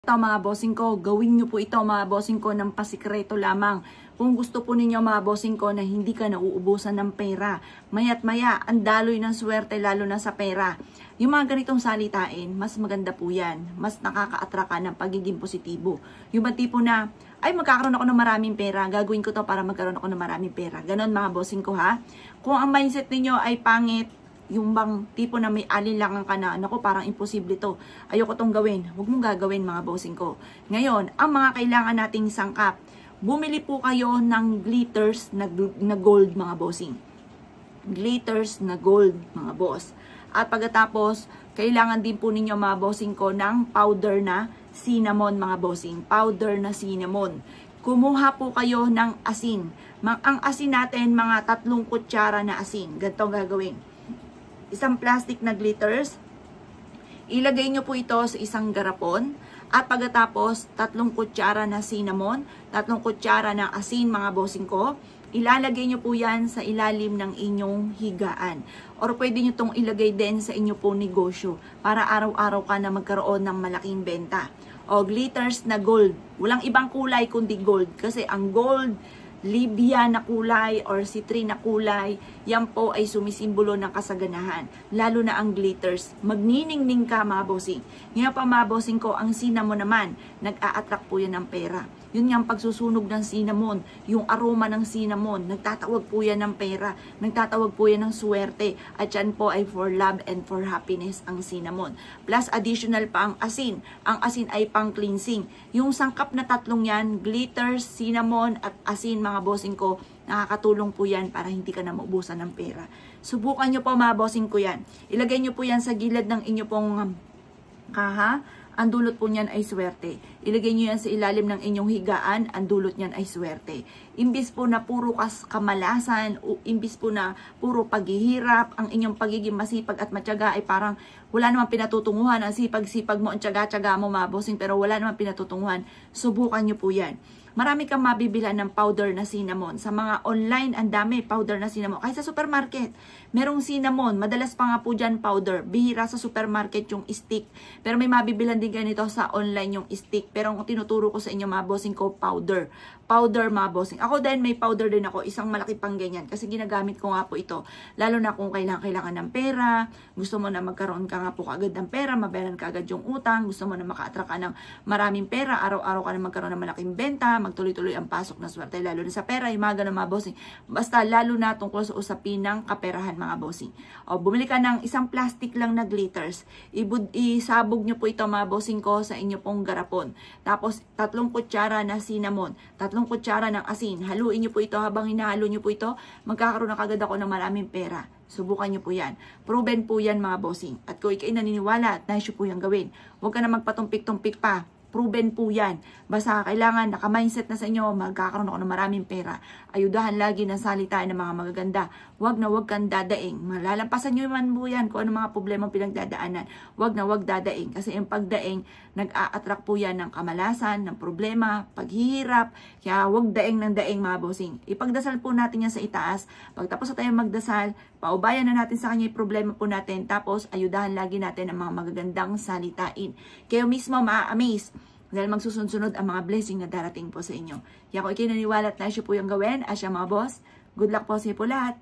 Ito mga bossing ko, gawin nyo po ito mga bossing ko ng pasikreto lamang. Kung gusto po ninyo mga bossing ko na hindi ka nauubusan ng pera, maya't maya, ang daloy ng swerte lalo na sa pera. Yung mga ganitong salitain, mas maganda po yan. Mas nakaka-attract ka ng pagiging positibo. Yung ba tipo na, ay magkakaroon ako ng maraming pera, gagawin ko to para magkaroon ako ng maraming pera. Ganon mga bossing ko ha. Kung ang mindset ninyo ay pangit, yung bang tipo na may alinlangan ka na, naku parang imposible to, ayoko tong gawin, huwag mong gagawin mga bossing ko. Ngayon, ang mga kailangan nating sangkap, bumili po kayo ng glitters na gold mga bossing. Glitters na gold mga boss. At pagkatapos, kailangan din po ninyo mga bossing ko ng powder na cinnamon mga bossing. Powder na cinnamon. Kumuha po kayo ng asin. Ang asin natin, mga 3 kutsara na asin. Ganito gagawin. Isang plastic na glitters, ilagay nyo po ito sa isang garapon, at pagkatapos 3 kutsara na cinnamon, 3 kutsara na asin mga bossing ko, ilalagay nyo po yan sa ilalim ng inyong higaan. Or pwede nyo itong ilagay din sa inyo po negosyo para araw-araw ka na magkaroon ng malaking benta. O glitters na gold, walang ibang kulay kundi gold, kasi ang gold, Libya na kulay or citrine na kulay, yan po ay sumisimbolo ng kasaganahan. Lalo na ang glitters. Magniningning ka mga bossing. Ngayon pa mga bossing ko, ang cinnamon naman, nag-a-attract po yan ng pera. Yun nga ang pagsusunog ng cinnamon, yung aroma ng cinnamon, nagtatawag po yan ng pera, nagtatawag po yan ng swerte, at yan po ay for love and for happiness ang cinnamon. Plus additional pa ang asin. Ang asin ay pang cleansing. Yung sangkap na 3 yan, glitters, cinnamon at asin mga bossing ko, nakakatulong po yan para hindi ka na maubusan ng pera. Subukan nyo po mga bossing ko yan. Ilagay nyo po yan sa gilid ng inyo pong kaha. Ang dulot po niyan ay swerte. Ilagay nyo yan sa ilalim ng inyong higaan, ang dulot niyan ay swerte. Imbis po na puro kamalasan, o imbis po na puro paghihirap, ang inyong pagiging masipag at matyaga ay parang wala namang pinatutunguhan. Ang sipag-sipag mo, ang tyaga-tyaga mo mga bossing, pero wala namang pinatutunguhan. Subukan nyo po yan. Marami kang mabibilan ng powder na cinnamon. Sa mga online, ang dami powder na cinnamon. Kahit sa supermarket, merong cinnamon. Madalas pa nga po dyan powder. Bihira sa supermarket yung stick. Pero may mabibilan din ganito sa online yung stick. Pero ang tinuturo ko sa inyo mga bossing ko, powder. Powder mga bossing. Ako din may powder din ako. Isang malaki pang ganyan. Kasi ginagamit ko nga po ito. Lalo na kung kailangan ng pera. Gusto mo na magkaroon ka nga po kaagad ng pera. Mabayaran ka agad yung utang. Gusto mo na maka-attract ka ng maraming pera. Araw-araw ka na magkaroon ng malaking benta. Magtuloy-tuloy ang pasok na swerte, lalo na sa pera, yung mga ganun mga bossing. Basta lalo na tungkol sa usapin ng kaperahan mga bossing. O, bumili ka ng isang plastic lang na glitters. Isabog nyo po ito mga bossing ko sa inyo pong garapon. Tapos 3 kutsara na cinnamon, 3 kutsara ng asin. Haluin nyo po ito. Habang hinahalo nyo po ito, magkakaroon na kagad ako ng maraming pera. Subukan nyo po yan. Proven po yan mga bossing. At kung ikay naniniwala at nais po yung gawin, huwag ka na magpatumpik-tumpik pa. Proven po yan. Basta kailangan naka-mindset na sa inyo, magkakaroon ako ng maraming pera. Ayudahan lagi ng salitaan ng mga magaganda. Huwag na huwag kang dadaing. Malalampasan nyo man po yan kung ano mga problema pinagdadaanan. Huwag na huwag dadaing. Kasi yung pagdaing, nag-a-attract po yan ng kamalasan, ng problema, paghihirap. Kaya huwag daing ng daing mga bossing. Ipagdasal po natin yan sa itaas. Pagtapos na tayo magdasal, paubayan na natin sa kanya yung problema po natin. Tapos ayudahan lagi natin ang mga magagandang salitain. Kayo mismo ma-amaze. Dahil magsusunod ang mga blessing na darating po sa inyo. Kaya kung ikay naniwala at nais po yung gawin, asya mga boss, good luck po sa iyo po lahat.